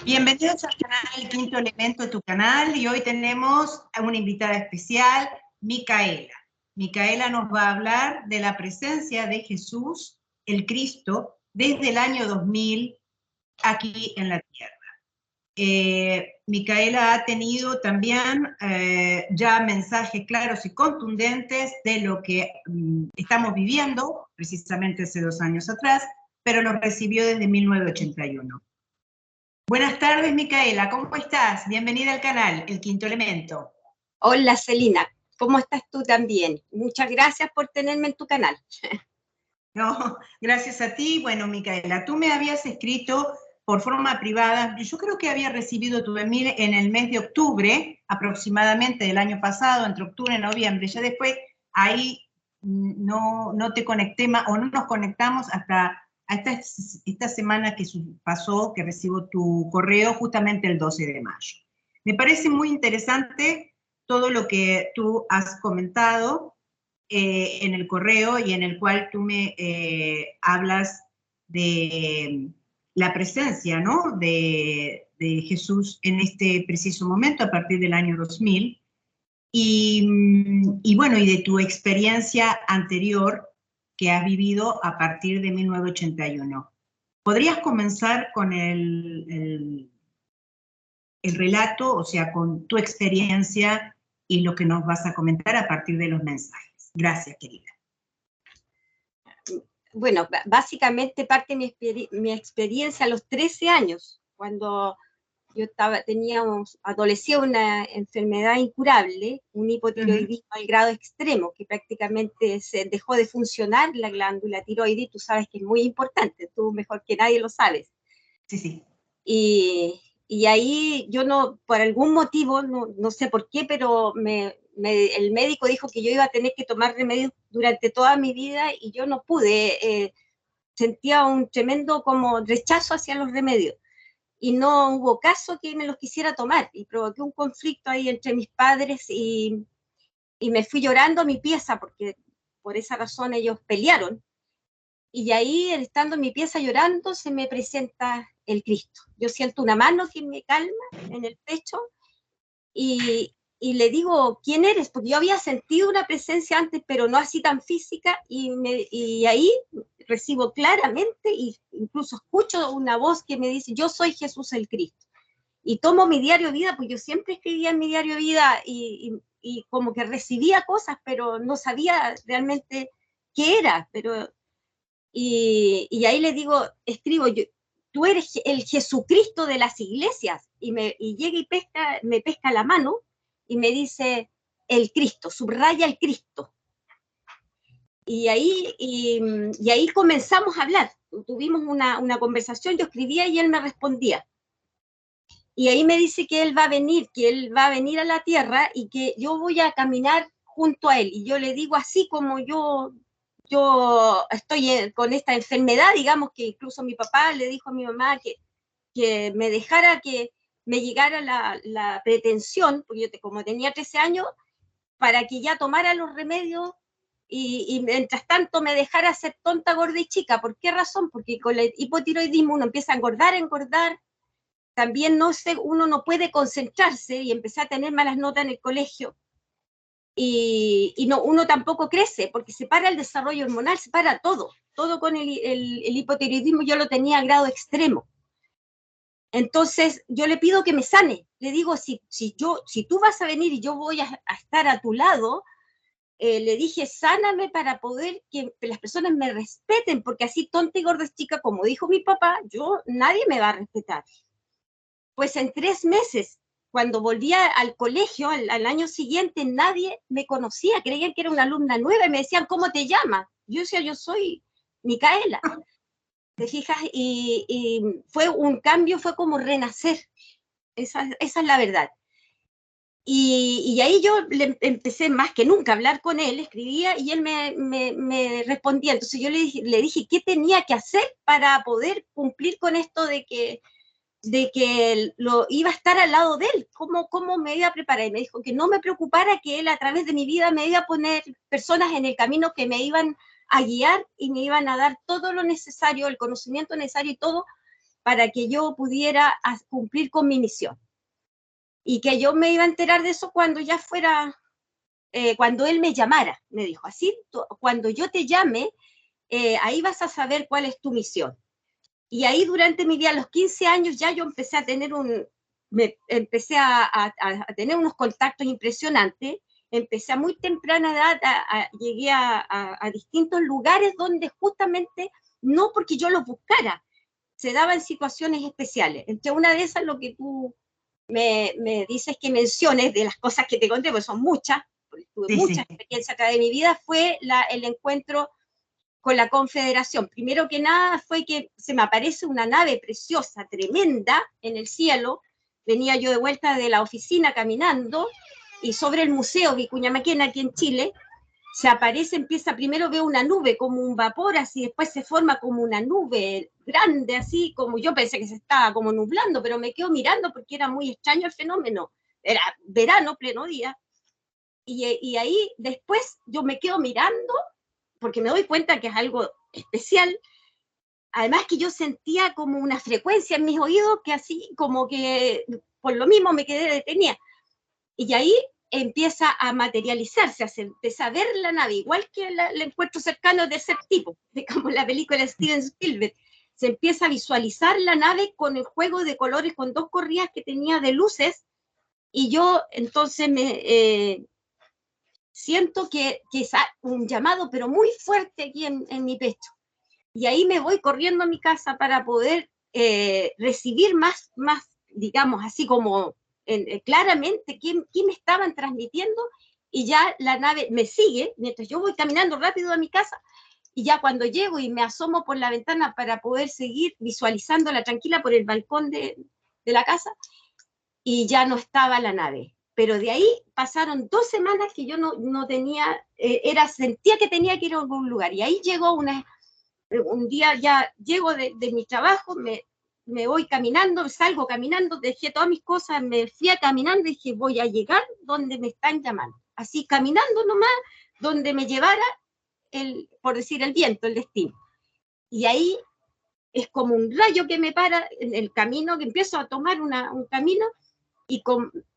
Bienvenidos al canal El Quinto Elemento, tu canal, y hoy tenemos a una invitada especial, Micaela. Micaela nos va a hablar de la presencia de Jesús, el Cristo, desde el año 2000 aquí en la Tierra. Micaela ha tenido también ya mensajes claros y contundentes de lo que estamos viviendo, precisamente hace 2 años atrás, pero los recibió desde 1981. Buenas tardes, Micaela, ¿cómo estás? Bienvenida al canal, El Quinto Elemento. Hola, Celina, ¿cómo estás tú también? Muchas gracias por tenerme en tu canal. No, gracias a ti. Bueno, Micaela, tú me habías escrito por forma privada, yo creo que había recibido tu email en el mes de octubre, aproximadamente del año pasado, entre octubre y noviembre, ya después ahí no te conecté más, o no nos conectamos hasta esta semana que pasó, que recibo tu correo justamente el 12 de mayo. Me parece muy interesante todo lo que tú has comentado en el correo y en el cual tú me hablas de la presencia, ¿no?, de Jesús en este preciso momento a partir del año 2000 y bueno, y de tu experiencia anterior que has vivido a partir de 1981. ¿Podrías comenzar con el relato, o sea, con tu experiencia y lo que nos vas a comentar a partir de los mensajes? Gracias, querida. Bueno, básicamente parte mi experiencia a los 13 años, cuando yo adolecía una enfermedad incurable, un hipotiroidismo al grado extremo, que prácticamente se dejó de funcionar la glándula tiroides, tú sabes que es muy importante, tú mejor que nadie lo sabes. Sí, sí. Y ahí yo no, por algún motivo, no sé por qué, pero el médico dijo que yo iba a tener que tomar remedios durante toda mi vida y yo no pude, sentía un tremendo como rechazo hacia los remedios y no hubo caso que me los quisiera tomar y provoqué un conflicto ahí entre mis padres y me fui llorando a mi pieza porque por esa razón ellos pelearon. Y ahí, estando en mi pieza llorando, se me presenta el Cristo. Yo siento una mano que me calma en el pecho y le digo, ¿quién eres? Porque yo había sentido una presencia antes, pero no así tan física, y ahí recibo claramente, y incluso escucho una voz que me dice, yo soy Jesús el Cristo. Y tomo mi diario de vida, pues yo siempre escribía en mi diario de vida y como que recibía cosas, pero no sabía realmente qué era, pero... Y ahí le digo, escribo, tú eres el Jesucristo de las iglesias, y llega y me pesca la mano y me dice el Cristo, subraya el Cristo. Y ahí comenzamos a hablar, tuvimos una conversación, yo escribía y él me respondía. Y ahí me dice que él va a venir a la tierra y que yo voy a caminar junto a él. Y yo le digo, así como yo estoy con esta enfermedad, digamos, que incluso mi papá le dijo a mi mamá que me dejara, que me llegara la pretensión, porque yo como tenía 13 años, para que ya tomara los remedios y mientras tanto me dejara ser tonta, gorda y chica. ¿Por qué razón? Porque con el hipotiroidismo uno empieza a engordar, también uno no puede concentrarse y empezar a tener malas notas en el colegio. Y uno tampoco crece, porque se para el desarrollo hormonal, se para todo con el hipotiroidismo. Yo lo tenía a grado extremo. Entonces yo le pido que me sane, le digo, si tú vas a venir y yo voy a estar a tu lado, le dije, sáname para poder que las personas me respeten, porque así tonta y gorda chica, como dijo mi papá, nadie me va a respetar. Pues en 3 meses, cuando volvía al colegio, al año siguiente, nadie me conocía, creían que era una alumna nueva y me decían, ¿cómo te llamas? Yo decía, yo soy Micaela. ¿Te fijas? Y fue un cambio, fue como renacer. Esa es la verdad. Y ahí yo empecé más que nunca a hablar con él, escribía y él me respondía. Entonces yo le dije qué tenía que hacer para poder cumplir con esto de que lo iba a estar al lado de él, cómo me iba a preparar. Y me dijo que no me preocupara, que él a través de mi vida me iba a poner personas en el camino que me iban a guiar y me iban a dar todo lo necesario, el conocimiento necesario y todo para que yo pudiera cumplir con mi misión. Y que yo me iba a enterar de eso cuando ya fuera, cuando él me llamara, me dijo, así, cuando yo te llame, ahí vas a saber cuál es tu misión. Y ahí durante mi vida, a los 15 años, ya yo empecé a tener empecé a tener unos contactos impresionantes. Empecé a muy temprana edad, llegué a distintos lugares donde justamente, no porque yo los buscara, se daban situaciones especiales. Entre una de esas, lo que tú me dices que menciones, de las cosas que te conté, porque son muchas, porque tuve Sí, muchas sí. experiencias a través de mi vida, fue el encuentro con la Confederación. Primero que nada fue que se me aparece una nave preciosa, tremenda, en el cielo. Venía yo de vuelta de la oficina caminando, y sobre el Museo Vicuña Maquena, aquí en Chile, se aparece, primero veo una nube como un vapor, así, después se forma como una nube grande, así, como yo pensé que se estaba como nublando, pero me quedo mirando porque era muy extraño el fenómeno. Era verano, pleno día. Y ahí después yo me quedo mirando porque me doy cuenta que es algo especial. Además que yo sentía como una frecuencia en mis oídos que así como que por lo mismo me quedé detenida. Y ahí empieza a materializarse, se empieza a ver la nave, igual que el encuentro cercano de tercer tipo, de como la película de Steven Spielberg. Se empieza a visualizar la nave con el juego de colores, con dos corridas que tenía de luces, y yo entonces siento que es un llamado, pero muy fuerte aquí en mi pecho. Y ahí me voy corriendo a mi casa para poder recibir más, digamos, así como claramente qué me estaban transmitiendo, y ya la nave me sigue mientras yo voy caminando rápido a mi casa, y ya cuando llego y me asomo por la ventana para poder seguir visualizándola tranquila por el balcón de la casa, y ya no estaba la nave. Pero de ahí pasaron 2 semanas que yo no tenía, sentía que tenía que ir a algún lugar, y ahí llegó un día ya llego de mi trabajo, me voy caminando, salgo caminando, dejé todas mis cosas, me fui caminando y dije, voy a llegar donde me están llamando. Así caminando nomás, donde me llevara, por decir, el viento, el destino. Y ahí es como un rayo que me para en el camino, que empiezo a tomar un camino, y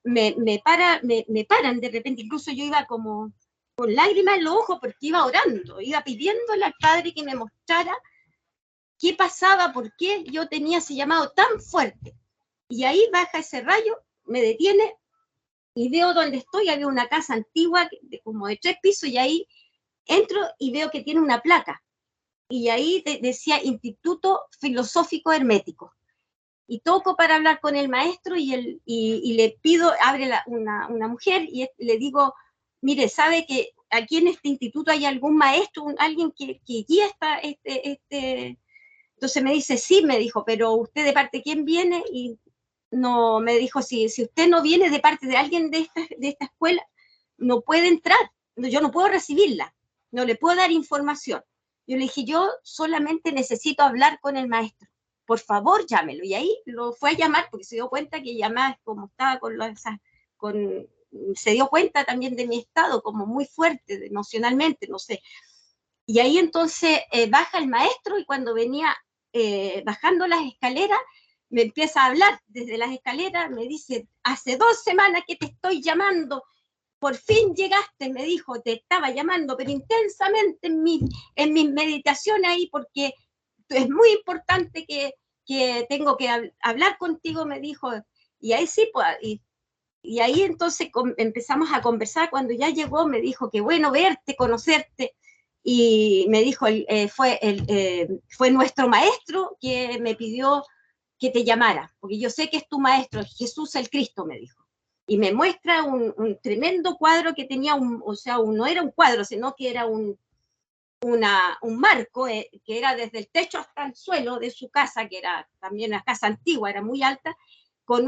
me paran de repente. Incluso yo iba como con lágrimas en los ojos porque iba orando, iba pidiéndole al Padre que me mostrara qué pasaba, por qué yo tenía ese llamado tan fuerte. Y ahí baja ese rayo, me detiene y veo dónde estoy. Había una casa antigua como de 3 pisos, y ahí entro y veo que tiene una placa. Y ahí decía Instituto Filosófico Hermético. Y toco para hablar con el maestro, y le pido, abre una mujer, y le digo, mire, ¿sabe que aquí en este instituto hay algún maestro, alguien que guía Entonces me dice, sí, me dijo, pero ¿usted de parte de quién viene? Y no, me dijo, si usted no viene de parte de alguien de esta escuela, no puede entrar, yo no puedo recibirla, no le puedo dar información. Yo le dije, yo solamente necesito hablar con el maestro, por favor llámelo. Y ahí lo fue a llamar porque se dio cuenta que llamaba, como estaba se dio cuenta también de mi estado como muy fuerte emocionalmente, no sé. Y ahí entonces baja el maestro, y cuando venía bajando las escaleras, me empieza a hablar desde las escaleras, me dice, hace 2 semanas que te estoy llamando, por fin llegaste, me dijo, te estaba llamando, pero intensamente en mis meditaciones ahí, porque es muy importante que tengo que hablar contigo, me dijo. Y ahí sí, pues, y ahí entonces empezamos a conversar. Cuando ya llegó, me dijo, qué bueno verte, conocerte, y me dijo, fue nuestro maestro que me pidió que te llamara, porque yo sé que es tu maestro, Jesús el Cristo, me dijo. Y me muestra un tremendo cuadro que tenía, o sea, no era un cuadro, sino que era un marco, que era desde el techo hasta el suelo de su casa, que era también una casa antigua, era muy alta, con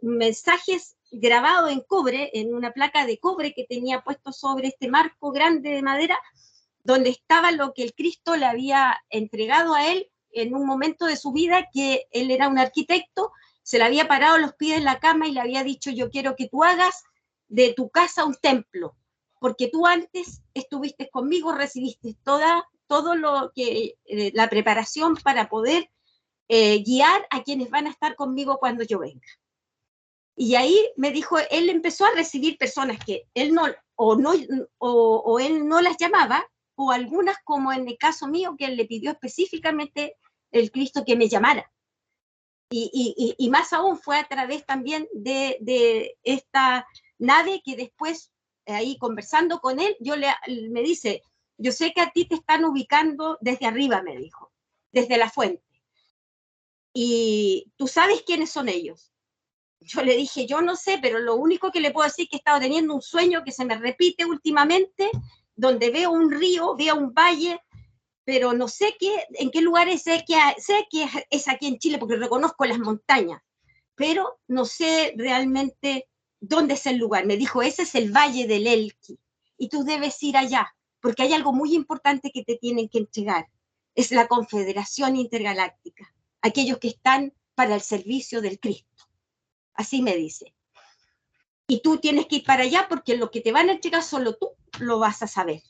mensajes grabados en cobre, en una placa de cobre que tenía puesto sobre este marco grande de madera, donde estaba lo que el Cristo le había entregado a él en un momento de su vida, que él era un arquitecto, se le había parado los pies en la cama y le había dicho, yo quiero que tú hagas de tu casa un templo, porque tú antes estuviste conmigo, recibiste todo lo que, la preparación para poder guiar a quienes van a estar conmigo cuando yo venga. Y ahí me dijo, él empezó a recibir personas que él no, o él no las llamaba, o algunas, como en el caso mío, que él le pidió específicamente el Cristo que me llamara. Y más aún fue a través también de esta nave que después, ahí conversando con él, me dice, yo sé que a ti te están ubicando desde arriba, me dijo, desde la fuente. Y tú sabes quiénes son ellos. Yo le dije, yo no sé, pero lo único que le puedo decir es que he estado teniendo un sueño que se me repite últimamente, donde veo un río, veo un valle, pero no sé en qué lugares, sé que es aquí en Chile porque reconozco las montañas, pero no sé realmente dónde es el lugar. Me dijo, ese es el Valle del Elqui, y tú debes ir allá, porque hay algo muy importante que te tienen que entregar. Es la Confederación Intergaláctica, aquellos que están para el servicio del Cristo. Así me dice. Y tú tienes que ir para allá porque lo que te van a entregar solo tú lo vas a saber.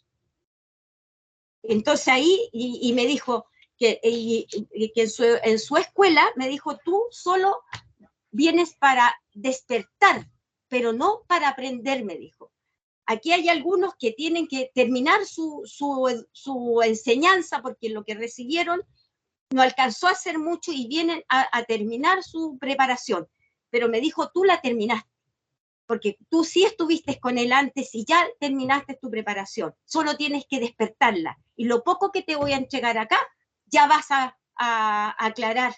Entonces ahí, y me dijo que en su escuela, me dijo, tú solo vienes para despertar, pero no para aprender, me dijo. Aquí hay algunos que tienen que terminar su enseñanza porque lo que recibieron no alcanzó a hacer mucho y vienen a terminar su preparación. Pero me dijo, tú la terminaste, porque tú sí estuviste con él antes y ya terminaste tu preparación. Solo tienes que despertarla. Y lo poco que te voy a entregar acá, ya vas a aclarar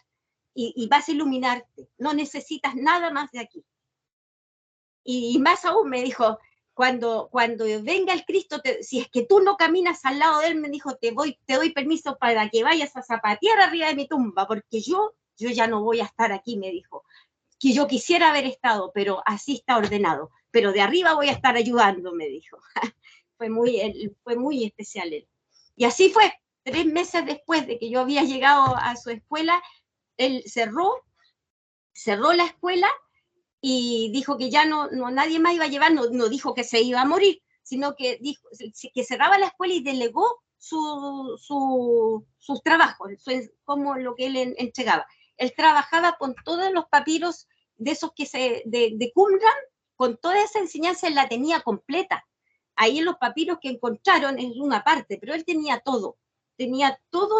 y vas a iluminarte. No necesitas nada más de aquí. Y más aún me dijo, cuando venga el Cristo, si es que tú no caminas al lado de él, me dijo, te doy permiso para que vayas a zapatear arriba de mi tumba, porque yo ya no voy a estar aquí, me dijo. Que yo quisiera haber estado, pero así está ordenado. Pero de arriba voy a estar ayudando, me dijo. fue muy especial él. Y así fue. 3 meses después de que yo había llegado a su escuela, él cerró la escuela y dijo que ya no nadie más iba a llevar, no dijo que se iba a morir, sino que dijo que cerraba la escuela y delegó sus trabajos, como lo que él entregaba. Él trabajaba con todos los papiros de esos de Qumran, con toda esa enseñanza él la tenía completa. Ahí en los papiros que encontraron es una parte, pero él tenía todo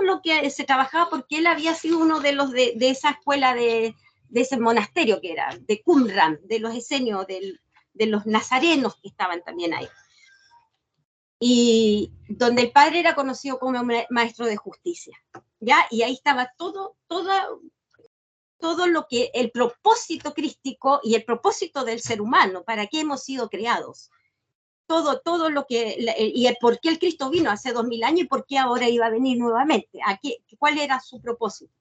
lo que se trabajaba porque él había sido uno de los de esa escuela de ese monasterio que era, de Qumran, de los esenios, de los nazarenos que estaban también ahí. Y donde el padre era conocido como maestro de justicia, ¿ya? Y ahí estaba todo lo que, el propósito crístico y el propósito del ser humano, para qué hemos sido creados. Todo lo que, y el por qué el Cristo vino hace 2000 años y por qué ahora iba a venir nuevamente, cuál era su propósito.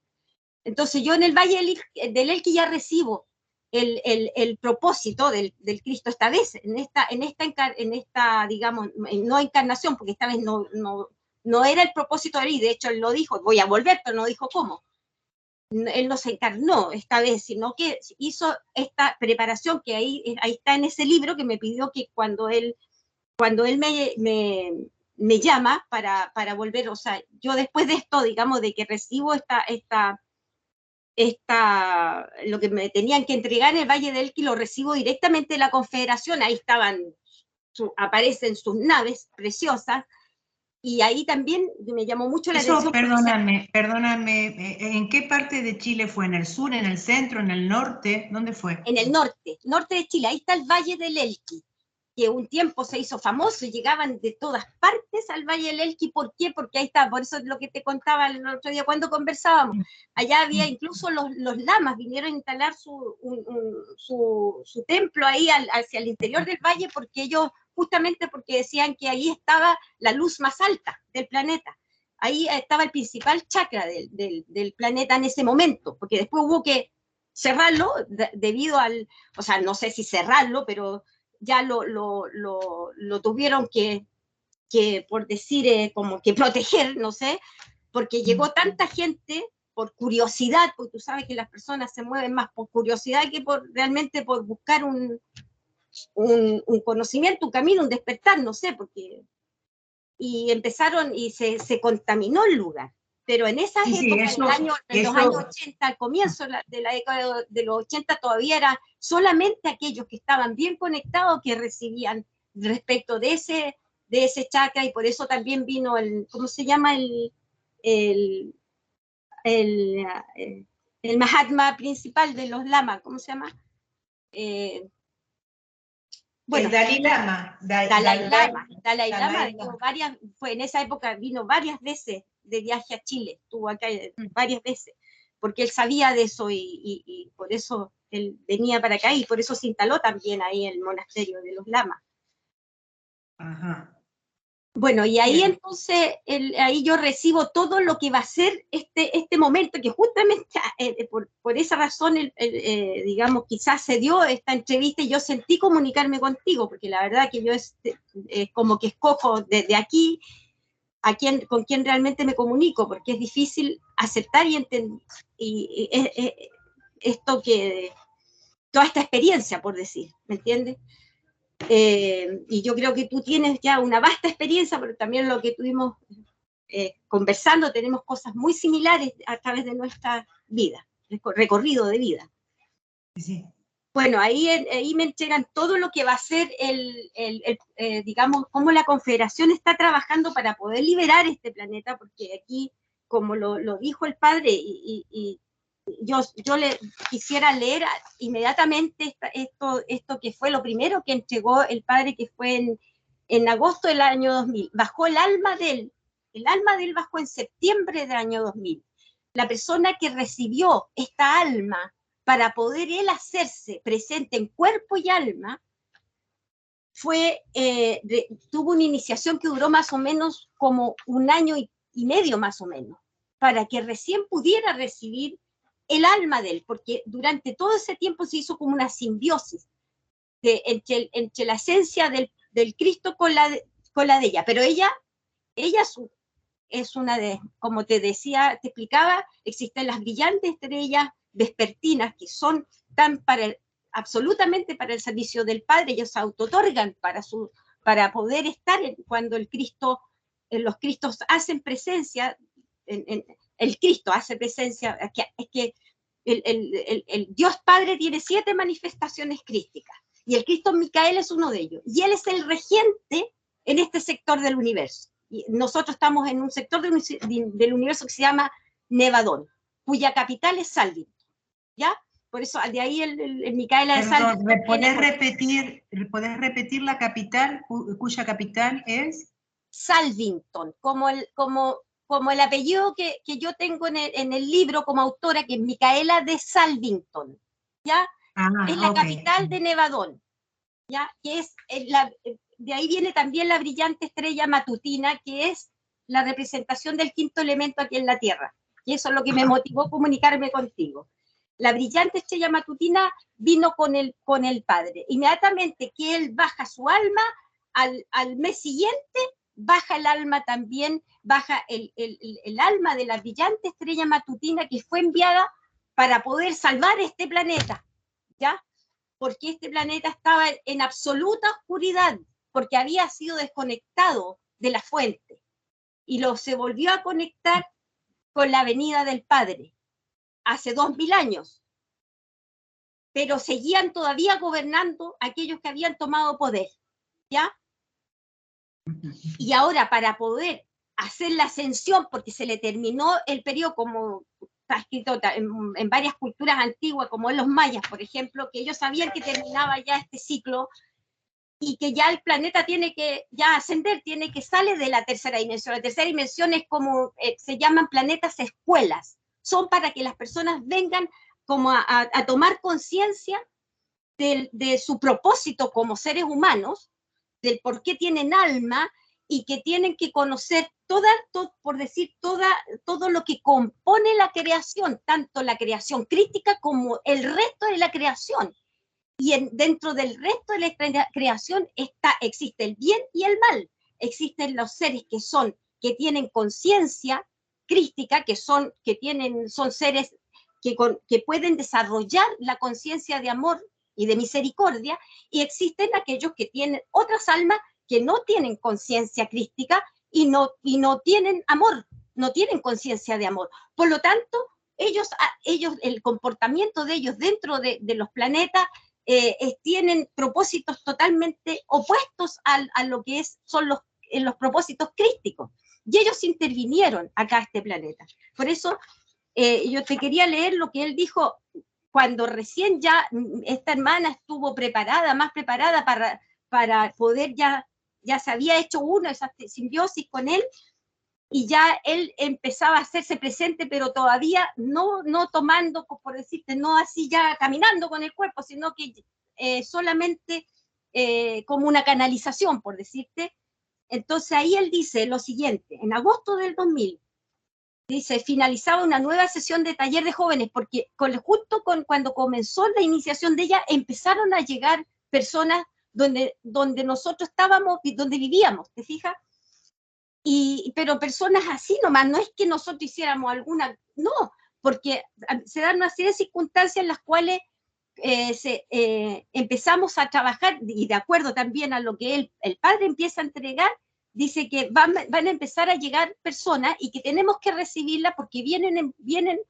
Entonces yo en el Valle del Elqui ya recibo el propósito del Cristo esta vez, en esta digamos, no encarnación, porque esta vez no era el propósito de él, y de hecho él lo dijo, voy a volver, pero no dijo cómo. Él no se encarnó esta vez, sino que hizo esta preparación que ahí está en ese libro que me pidió que cuando él me llama para volver, o sea, yo después de esto, digamos, de que recibo lo que me tenían que entregar en el Valle del Elqui, lo recibo directamente de la Confederación, ahí aparecen sus naves preciosas, y ahí también me llamó mucho la atención. Perdóname, ¿en qué parte de Chile fue? ¿En el sur, en el centro, en el norte? ¿Dónde fue? En el norte de Chile, ahí está el Valle del Elqui, que un tiempo se hizo famoso y llegaban de todas partes al Valle del Elqui. ¿Por qué? Porque ahí está, por eso es lo que te contaba el otro día cuando conversábamos. Allá había incluso los lamas, vinieron a instalar su templo ahí hacia el interior del valle, justamente porque decían que ahí estaba la luz más alta del planeta. Ahí estaba el principal chakra del planeta en ese momento, porque después hubo que cerrarlo debido o sea, no sé si cerrarlo, pero ya lo tuvieron que por decir, como que proteger, no sé, porque llegó tanta gente por curiosidad, porque tú sabes que las personas se mueven más por curiosidad que realmente por buscar un conocimiento, un camino, un despertar, no sé, y empezaron y se contaminó el lugar. pero en esas Sí, sí, épocas, en los años 80, al comienzo de la década de los 80, todavía era solamente aquellos que estaban bien conectados que recibían respecto de ese chakra, y por eso también vino el, ¿cómo se llama? El, el, el Mahatma principal de los lamas, ¿cómo se llama? Bueno, el Dalai Lama. Dalai Lama fue en esa época, vino varias veces de viaje a Chile, estuvo acá varias veces, porque él sabía de eso y por eso él venía para acá y por eso se instaló también ahí el monasterio de los lamas. Ajá. Bueno, y ahí entonces, ahí yo recibo todo lo que va a ser este momento, que justamente por esa razón, digamos, quizás se dio esta entrevista y yo sentí comunicarme contigo, porque la verdad que yo como que escojo desde aquí con quién realmente me comunico, porque es difícil aceptar y entender toda esta experiencia, por decir, ¿me entiendes? Y yo creo que tú tienes ya una vasta experiencia, pero también lo que estuvimos conversando, tenemos cosas muy similares a través de nuestra vida, recorrido de vida. Sí. Bueno, ahí me entregan todo lo que va a ser digamos, cómo la Confederación está trabajando para poder liberar este planeta, porque aquí, como lo dijo el padre, y yo le quisiera leer inmediatamente esto que fue lo primero que entregó el padre, que fue en agosto del año 2000. Bajó el alma de él bajó en septiembre del año 2000. La persona que recibió esta alma para poder él hacerse presente en cuerpo y alma tuvo una iniciación que duró más o menos como un año y medio más o menos, para que recién pudiera recibir el alma de él, porque durante todo ese tiempo se hizo como una simbiosis entre la esencia del Cristo con la de ella, pero ella es una de, como te decía, te explicaba, existen las brillantes estrellas vespertinas que son tan absolutamente para el servicio del Padre, ellos se auto-otorgan para poder estar cuando los Cristos hacen presencia, el Cristo hace presencia, es que el Dios Padre tiene 7 manifestaciones crísticas, y el Cristo Micael es uno de ellos, y él es el regente en este sector del universo. Y nosotros estamos en un sector del universo que se llama Nevadón, cuya capital es Salvin, ¿ya? Por eso, de ahí el Micaela de Salvin. ¿Podés repetir la capital, cuya capital es? Salvington, como el apellido que yo tengo en el libro como autora, que es Micaela de Salvington, ¿ya? Es la capital de Nevadón, ¿ya? Que es de ahí viene también la brillante estrella matutina, que es la representación del quinto elemento aquí en la Tierra. Y eso es lo que me motivó a comunicarme contigo. La brillante estrella matutina vino con el Padre. Inmediatamente que él baja su alma, al mes siguiente baja el alma también, baja el alma de la brillante estrella matutina que fue enviada para poder salvar este planeta, ¿ya? Porque este planeta estaba en absoluta oscuridad, porque había sido desconectado de la fuente, y se volvió a conectar con la venida del Padre, hace 2000 años, pero seguían todavía gobernando aquellos que habían tomado poder, ¿ya? Y ahora, para poder hacer la ascensión, porque se le terminó el periodo, como está escrito en varias culturas antiguas, como en los mayas, por ejemplo, que ellos sabían que terminaba ya este ciclo y que ya el planeta tiene que ya ascender, tiene que salir de la tercera dimensión. La tercera dimensión es como, se llaman planetas escuelas, son para que las personas vengan como a tomar conciencia de su propósito como seres humanos, del por qué tienen alma, y que tienen que conocer todo lo que compone la creación, tanto la creación crítica como el resto de la creación. Y dentro del resto de la creación existe el bien y el mal. Existen los seres que tienen conciencia crística, que son seres que pueden desarrollar la conciencia de amor y de misericordia, y existen aquellos que tienen otras almas que no tienen conciencia crística y no tienen amor, no tienen conciencia de amor. Por lo tanto, ellos, el comportamiento de ellos dentro de los planetas tienen propósitos totalmente opuestos a lo que son los propósitos crísticos. Y ellos intervinieron acá a este planeta. Por eso yo te quería leer lo que él dijo cuando recién ya esta hermana estuvo preparada, más preparada para poder ya se había hecho esa simbiosis con él, y ya él empezaba a hacerse presente, pero todavía no tomando, por decirte, no así ya caminando con el cuerpo, sino que solamente como una canalización, por decirte. Entonces ahí él dice lo siguiente, en agosto del 2000, dice, finalizaba una nueva sesión de taller de jóvenes, porque justo cuando comenzó la iniciación de ella, empezaron a llegar personas donde nosotros estábamos, donde vivíamos, ¿te fijas? Pero personas así nomás, no es que nosotros hiciéramos alguna, no, porque se dan una serie de circunstancias en las cuales empezamos a trabajar, y de acuerdo también a lo que el padre empieza a entregar, dice que van a empezar a llegar personas y que tenemos que recibirlas porque vienen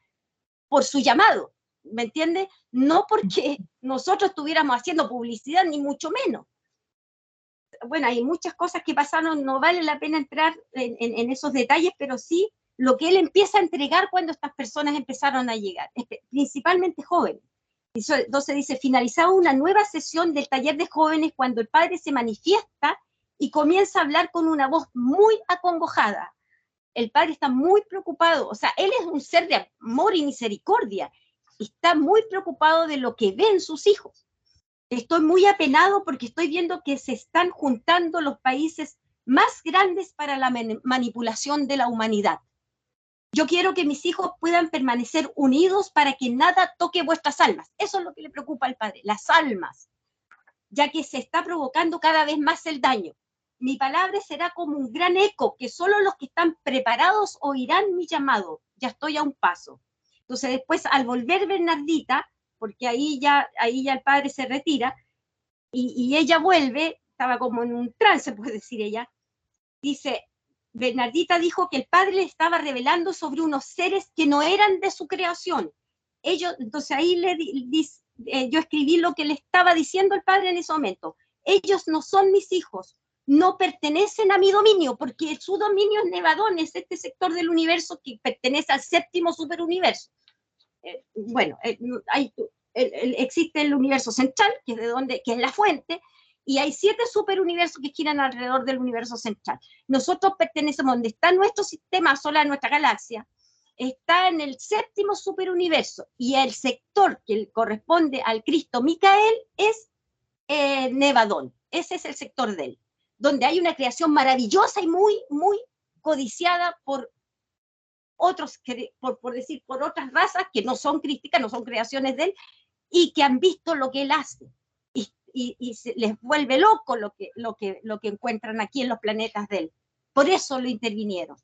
por su llamado, ¿me entiendes? No porque nosotros estuviéramos haciendo publicidad, ni mucho menos. Bueno, hay muchas cosas que pasaron, no vale la pena entrar en esos detalles, pero sí lo que él empieza a entregar cuando estas personas empezaron a llegar, principalmente jóvenes. Entonces dice, finalizaba una nueva sesión del taller de jóvenes cuando el padre se manifiesta y comienza a hablar con una voz muy acongojada. El padre está muy preocupado, o sea, él es un ser de amor y misericordia, y está muy preocupado de lo que ven sus hijos. Estoy muy apenado porque estoy viendo que se están juntando los países más grandes para la manipulación de la humanidad. Yo quiero que mis hijos puedan permanecer unidos para que nada toque vuestras almas. Eso es lo que le preocupa al padre, las almas, ya que se está provocando cada vez más el daño. Mi palabra será como un gran eco, que solo los que están preparados oirán mi llamado. Ya estoy a un paso. Entonces después, al volver Bernardita, porque ahí ya el padre se retira, y ella vuelve, estaba como en un trance, puede decir ella, dice, Bernardita dijo que el padre le estaba revelando sobre unos seres que no eran de su creación. Entonces ahí yo escribí lo que le estaba diciendo el padre en ese momento. Ellos no son mis hijos, no pertenecen a mi dominio, porque su dominio es Nevadón, es este sector del universo que pertenece al séptimo superuniverso. Bueno, existe el universo central, que es la fuente, y hay 7 superuniversos que giran alrededor del universo central. Nosotros pertenecemos, donde está nuestro sistema solar, nuestra galaxia, está en el séptimo superuniverso, y el sector que corresponde al Cristo Micael es Nevadón. Ese es el sector de él, donde hay una creación maravillosa y muy, muy codiciada por otros, por otras razas que no son crísticas, no son creaciones de él, y que han visto lo que él hace. Y les vuelve loco lo que encuentran aquí en los planetas de él. Por eso lo intervinieron.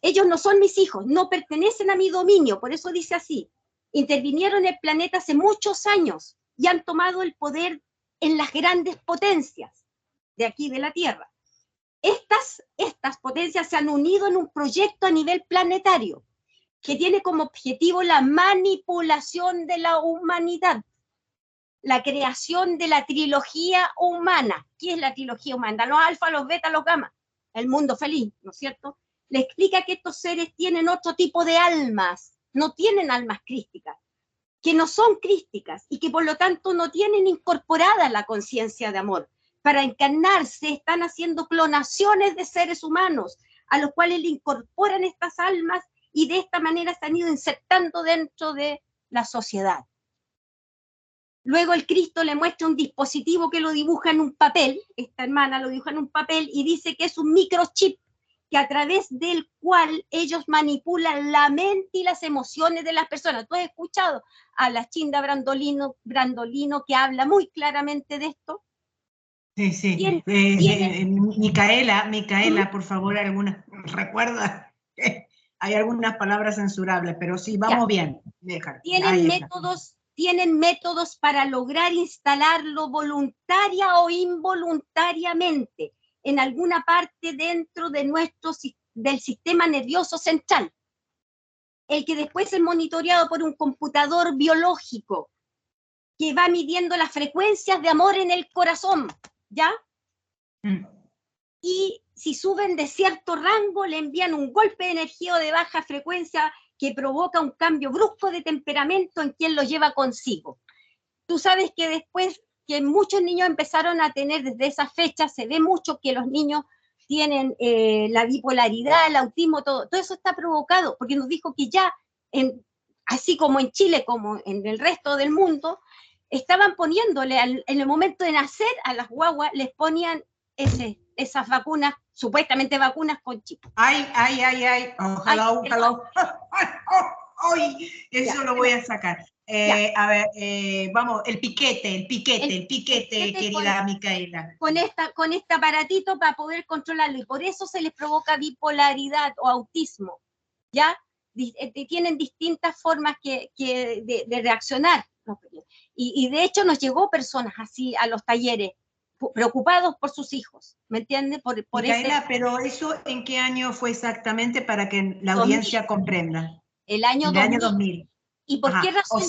Ellos no son mis hijos, no pertenecen a mi dominio, por eso dice así. Intervinieron en el planeta hace muchos años y han tomado el poder en las grandes potencias de aquí de la Tierra. Estas potencias se han unido en un proyecto a nivel planetario que tiene como objetivo la manipulación de la humanidad, la creación de la trilogía humana. ¿Qué es la trilogía humana? Los alfa, los beta, los gamma, el mundo feliz, ¿no es cierto? Le explica que estos seres tienen otro tipo de almas, no tienen almas crísticas, que no son crísticas y que por lo tanto no tienen incorporada la conciencia de amor. Para encarnarse están haciendo clonaciones de seres humanos a los cuales le incorporan estas almas y de esta manera se han ido insertando dentro de la sociedad. Luego el Cristo le muestra un dispositivo que lo dibuja en un papel, esta hermana lo dibuja en un papel y dice que es un microchip que a través del cual ellos manipulan la mente y las emociones de las personas. Tú has escuchado a la Chinda Brandolino que habla muy claramente de esto. Sí, sí. Micaela, por favor, recuerda, hay algunas palabras censurables, pero sí, vamos bien. Tienen métodos para lograr instalarlo voluntaria o involuntariamente en alguna parte dentro de nuestro del sistema nervioso central, el que después es monitoreado por un computador biológico, que va midiendo las frecuencias de amor en el corazón, ¿ya? Y si suben de cierto rango, le envían un golpe de energía o de baja frecuencia que provoca un cambio brusco de temperamento en quien lo lleva consigo. Tú sabes que después que muchos niños empezaron a tener, desde esa fecha, se ve mucho que los niños tienen la bipolaridad, el autismo, todo eso está provocado, porque nos dijo que ya, así como en Chile, como en el resto del mundo, estaban poniéndole, en el momento de nacer, a las guaguas les ponían esas vacunas, supuestamente vacunas con chip. Ay, ojalá. Ay, eso lo voy a sacar. A ver, vamos, el piquete, querida Micaela. Con este aparatito para poder controlarlo, y por eso se les provoca bipolaridad o autismo, ¿ya? Tienen distintas formas de reaccionar. Y de hecho nos llegó personas así a los talleres, preocupados por sus hijos, ¿me entiendes? Micaela, pero ¿eso en qué año fue exactamente para que la audiencia 2000. comprenda? El año 2000. ¿Y por qué razón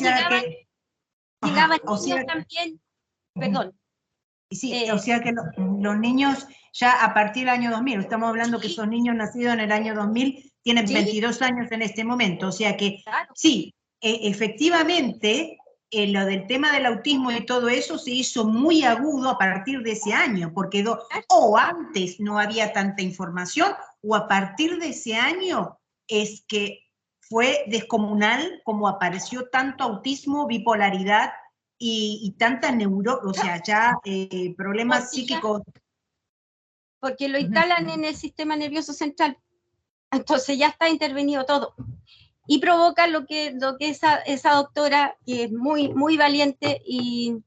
llegaban niños también? Perdón. Sí, o sea que los niños ya a partir del año 2000, estamos hablando que esos niños nacidos en el año 2000 tienen 22 años en este momento, o sea que claro. Sí, efectivamente, lo del tema del autismo y todo eso se hizo muy agudo a partir de ese año, porque o antes no había tanta información, o a partir de ese año es que fue descomunal como apareció tanto autismo, bipolaridad y tanta o sea, ya problemas psíquicos. Porque lo instalan en el sistema nervioso central, entonces ya está intervenido todo. Y provoca lo que esa doctora, que es muy, muy valiente y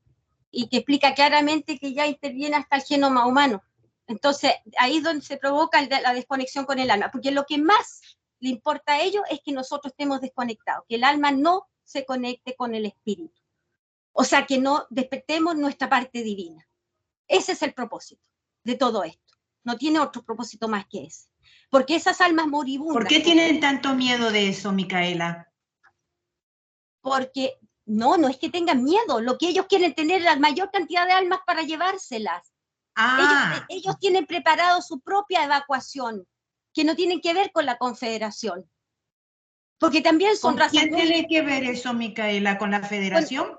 que explica claramente que ya interviene hasta el genoma humano. Entonces, ahí es donde se provoca la desconexión con el alma, porque lo que más le importa a ellos es que nosotros estemos desconectados, que el alma no se conecte con el espíritu. O sea, que no despertemos nuestra parte divina. Ese es el propósito de todo esto. No tiene otro propósito más que ese. Porque esas almas moribundas... ¿Por qué tienen tanto miedo de eso, Micaela? Porque no es que tengan miedo. Lo que ellos quieren tener la mayor cantidad de almas para llevárselas. Ellos tienen preparado su propia evacuación, que no tienen que ver con la Confederación. Porque también son razas... ¿Quién tiene que ver eso, Micaela? ¿Con la Federación?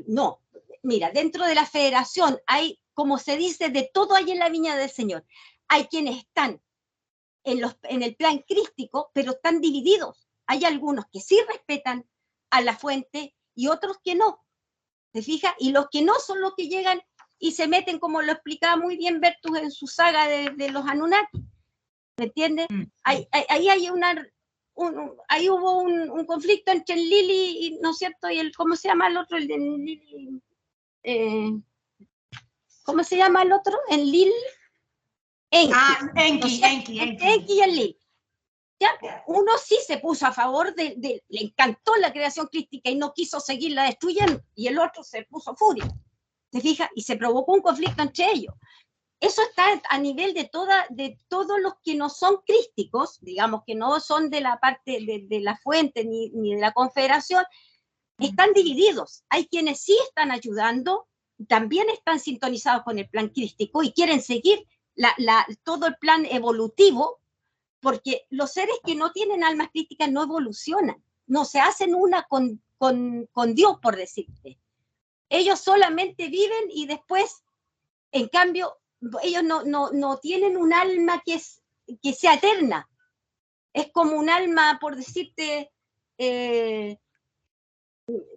No, mira, dentro de la Federación hay, como se dice, de todo hay en la viña del Señor. Hay quienes están en el plan crístico, pero están divididos. Hay algunos que sí respetan a la fuente y otros que no. ¿Te fijas? Y los que no son los que llegan y se meten, como lo explicaba muy bien Bertus en su saga de los Anunnaki. ¿Me entiendes? Ahí hay ahí hubo un conflicto entre el Lili, ¿no es cierto? Y ¿cómo se llama el otro? El de Lili, ¿cómo se llama el otro? El Lil. Enki. Enki y el Lil. Ya, uno sí se puso a favor le encantó la creación crística y no quiso seguirla destruyendo, y el otro se puso furia. ¿Te fijas? Y se provocó un conflicto entre ellos. Eso está a nivel de todos los que no son crísticos, digamos que no son de la parte de la fuente ni de la Confederación, están divididos. Hay quienes sí están ayudando, también están sintonizados con el plan crístico y quieren seguir todo el plan evolutivo, porque los seres que no tienen almas crísticas no evolucionan, no se hacen una con Dios, por decirte. Ellos solamente viven y después, en cambio, ellos no tienen un alma que sea eterna. Es como un alma, por decirte,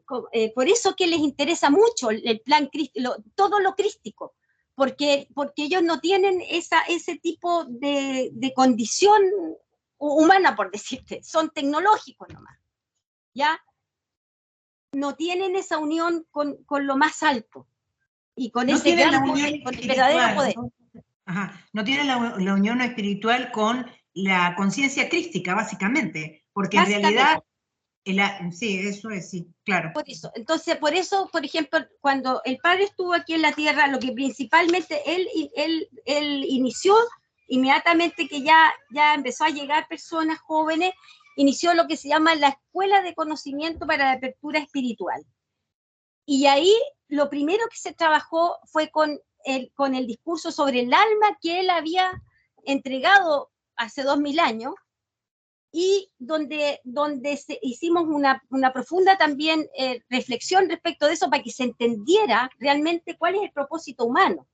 por eso que les interesa mucho el plan todo lo crístico, porque ellos no tienen ese tipo de condición humana, por decirte, son tecnológicos nomás, ¿ya? No tienen esa unión con lo más alto y con ese gran poder, con el verdadero poder. No tienen la unión espiritual con la conciencia crística, básicamente, porque en realidad... sí, eso es, sí, claro. Por eso, entonces, por ejemplo, cuando el Padre estuvo aquí en la Tierra, lo que principalmente él inició inmediatamente que ya empezó a llegar personas jóvenes, inició lo que se llama la Escuela de Conocimiento para la Apertura Espiritual. Y ahí lo primero que se trabajó fue con el discurso sobre el alma que él había entregado hace 2000 años, y donde hicimos una profunda también reflexión respecto de eso para que se entendiera realmente cuál es el propósito humano.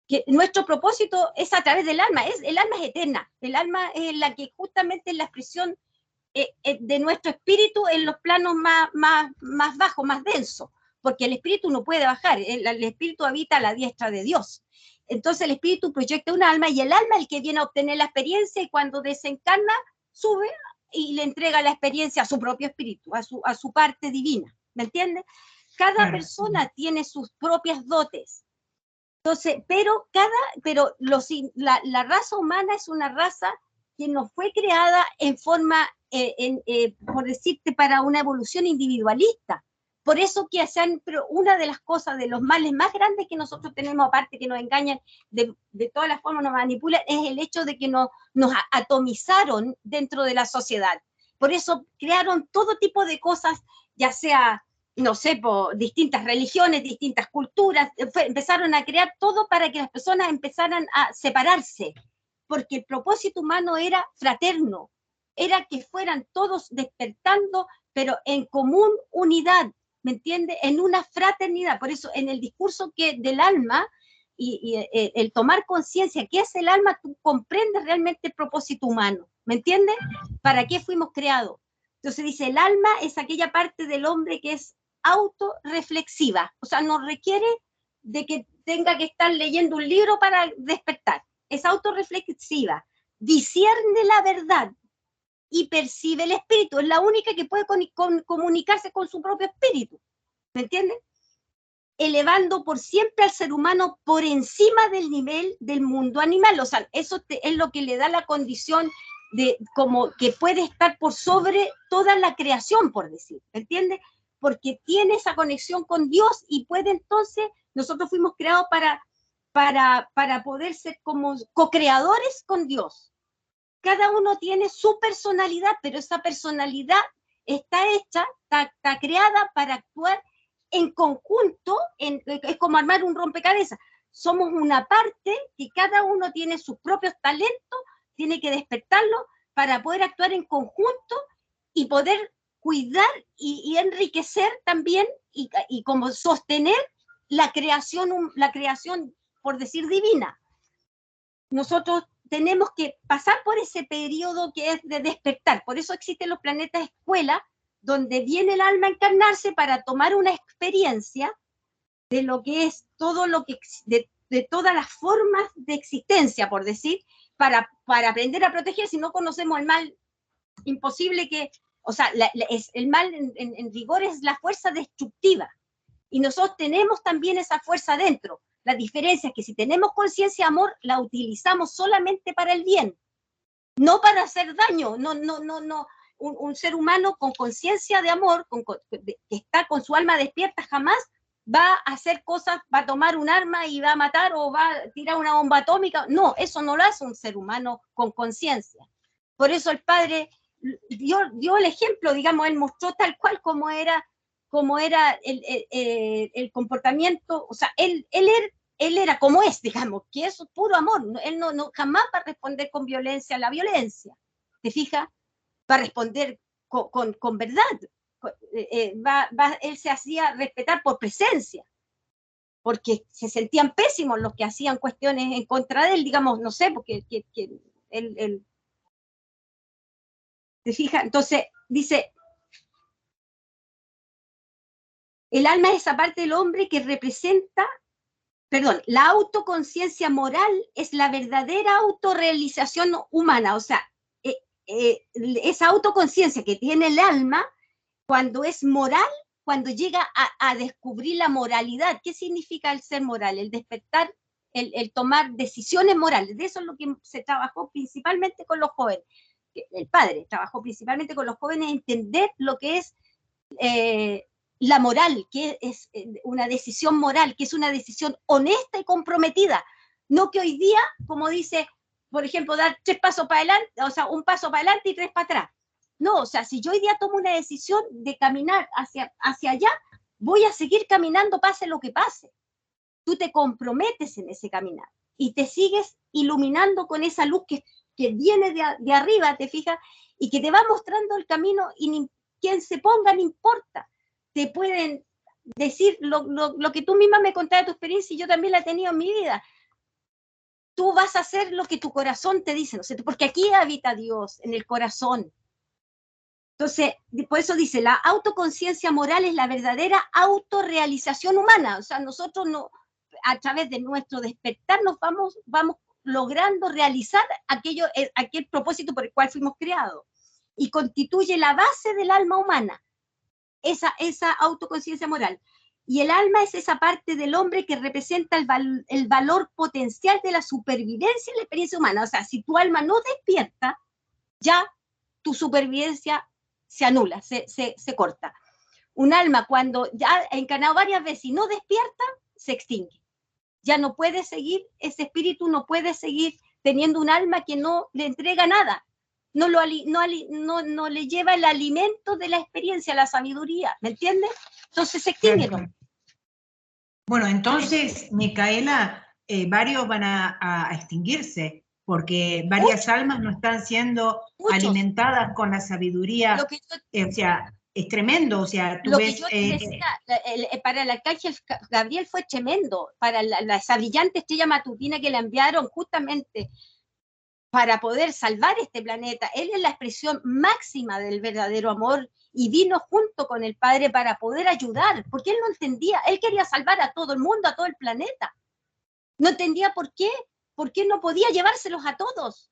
Que nuestro propósito es a través del alma, el alma es eterna, el alma es la que justamente es la expresión de nuestro espíritu en los planos más bajos, más densos, porque el espíritu no puede bajar, el espíritu habita a la diestra de Dios. Entonces el espíritu proyecta un alma, y el alma es el que viene a obtener la experiencia, y cuando desencarna sube y le entrega la experiencia a su propio espíritu, a su parte divina, ¿me entiendes? Cada persona tiene sus propias dotes. Entonces, pero la raza humana es una raza que no fue creada en forma, por decirte, para una evolución individualista. Por eso que pero una de las cosas, de los males más grandes que nosotros tenemos, aparte que nos engañan, de todas las formas nos manipulan, es el hecho de que nos atomizaron dentro de la sociedad. Por eso crearon todo tipo de cosas, ya sea, no sé, por distintas religiones, distintas culturas, empezaron a crear todo para que las personas empezaran a separarse, porque el propósito humano era fraterno, era que fueran todos despertando, pero en común unidad, ¿me entiende? En una fraternidad. Por eso en el discurso del alma y el tomar conciencia, ¿qué es el alma? Tú comprendes realmente el propósito humano, ¿me entiendes? ¿Para qué fuimos creados? Entonces dice, el alma es aquella parte del hombre que es autorreflexiva, o sea, no requiere de que tenga que estar leyendo un libro para despertar, es autorreflexiva, discierne la verdad y percibe el espíritu, es la única que puede comunicarse con su propio espíritu, ¿me entiendes? Elevando por siempre al ser humano por encima del nivel del mundo animal, o sea, eso es lo que le da la condición de como que puede estar por sobre toda la creación, por decir, ¿me entiendes? Porque tiene esa conexión con Dios y puede entonces, nosotros fuimos creados para poder ser como co-creadores con Dios. Cada uno tiene su personalidad, pero esa personalidad está hecha, está creada para actuar en conjunto, es como armar un rompecabezas. Somos una parte que cada uno tiene sus propios talentos, tiene que despertarlo para poder actuar en conjunto y poder cuidar y enriquecer también y como sostener la creación, por decir, divina. Nosotros tenemos que pasar por ese periodo que es de despertar. Por eso existen los planetas escuela, donde viene el alma a encarnarse para tomar una experiencia de lo que es todo lo que de todas las formas de existencia, por decir, para aprender a proteger. Si no conocemos el mal, imposible que, o sea, el mal en rigor es la fuerza destructiva, y nosotros tenemos también esa fuerza dentro. La diferencia es que si tenemos conciencia de amor, la utilizamos solamente para el bien, no para hacer daño. No. Un ser humano con conciencia de amor, que está con su alma despierta, jamás va a hacer cosas, va a tomar un arma y va a matar o va a tirar una bomba atómica. No, eso no lo hace un ser humano con conciencia. Por eso el Padre dio el ejemplo, digamos, él mostró tal cual como era el comportamiento, o sea, él era como es, digamos, que eso es puro amor. Él no jamás va a responder con violencia a la violencia, ¿te fijas? Va a responder con verdad. Él se hacía respetar por presencia, porque se sentían pésimos los que hacían cuestiones en contra de él, digamos, no sé, porque él ¿te fijas? Entonces, dice, el alma es esa parte del hombre que representa, la autoconciencia moral es la verdadera autorrealización humana, o sea, esa autoconciencia que tiene el alma, cuando es moral, cuando llega a descubrir la moralidad. ¿Qué significa el ser moral? El despertar, el tomar decisiones morales. De eso es lo que se trabajó principalmente con los jóvenes. El padre trabajó principalmente con los jóvenes, entender lo que es la moral, que es una decisión moral, que es una decisión honesta y comprometida. No que hoy día, como dice, por ejemplo, dar 3 pasos para adelante, o sea, un paso para adelante y 3 para atrás. No, o sea, si yo hoy día tomo una decisión de caminar hacia allá, voy a seguir caminando pase lo que pase. Tú te comprometes en ese caminar y te sigues iluminando con esa luz que viene de arriba, te fijas, y que te va mostrando el camino, y quien se ponga no importa. Te pueden decir lo que tú misma me contabas de tu experiencia, y yo también la he tenido en mi vida. Tú vas a hacer lo que tu corazón te dice, ¿no es cierto? Porque aquí habita Dios, en el corazón. Entonces, por eso dice, la autoconciencia moral es la verdadera autorrealización humana. O sea, nosotros no, a través de nuestro despertar nos vamos logrando realizar aquel propósito por el cual fuimos creados. Y constituye la base del alma humana, esa autoconciencia moral. Y el alma es esa parte del hombre que representa el valor potencial de la supervivencia en la experiencia humana. O sea, si tu alma no despierta, ya tu supervivencia se anula, se corta. Un alma, cuando ya ha encarnado varias veces y no despierta, se extingue. Ya no puede seguir, ese espíritu no puede seguir teniendo un alma que no le entrega nada, no le lleva el alimento de la experiencia, la sabiduría, ¿me entiendes? Entonces se extingue, ¿no? Bueno, entonces, Micaela, varios van a extinguirse, porque varias almas no están siendo alimentadas con la sabiduría. O sea, es tremendo. O sea, tú ves. Lo que yo decía, para el arcángel Gabriel fue tremendo, para esa brillante estrella matutina que le enviaron justamente para poder salvar este planeta. Él es la expresión máxima del verdadero amor y vino junto con el Padre para poder ayudar, porque él no entendía, él quería salvar a todo el mundo, a todo el planeta. No entendía por qué no podía llevárselos a todos.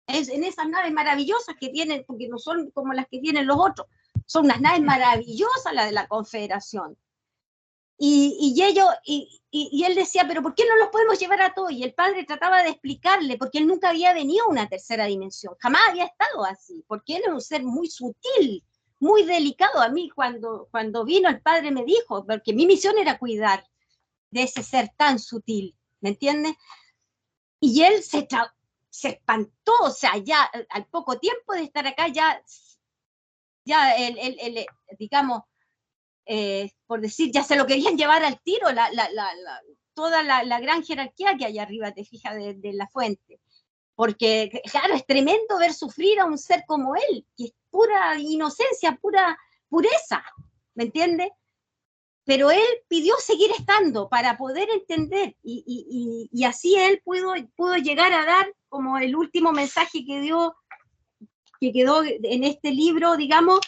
En esas naves maravillosas que tienen, porque no son como las que tienen los otros, son unas naves maravillosas las de la Confederación. Y él decía, pero ¿por qué no los podemos llevar a todos? Y el padre trataba de explicarle, porque él nunca había venido a una tercera dimensión, jamás había estado así, porque él es un ser muy sutil, muy delicado. A mí cuando vino el padre me dijo, porque mi misión era cuidar de ese ser tan sutil, ¿me entiendes? Y él se espantó, o sea, ya al poco tiempo de estar acá, ya digamos, por decir, ya se lo querían llevar al tiro, toda la gran jerarquía que hay arriba, te fijas, de la fuente. Porque, claro, es tremendo ver sufrir a un ser como él, que es pura inocencia, pura pureza, ¿me entiendes? Pero él pidió seguir estando para poder entender, y así él pudo llegar a dar como el último mensaje que quedó en este libro, digamos,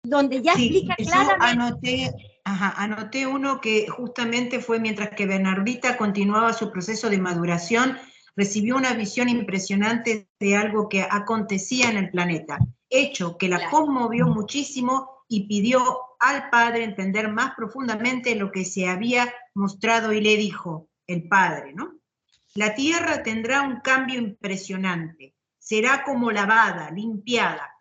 donde ya explica claramente. Anoté uno que justamente fue mientras que Bernardita continuaba su proceso de maduración, recibió una visión impresionante de algo que acontecía en el planeta, hecho que la conmovió muchísimo y pidió al Padre entender más profundamente lo que se había mostrado, y le dijo el Padre, ¿no? La Tierra tendrá un cambio impresionante, será como lavada, limpiada,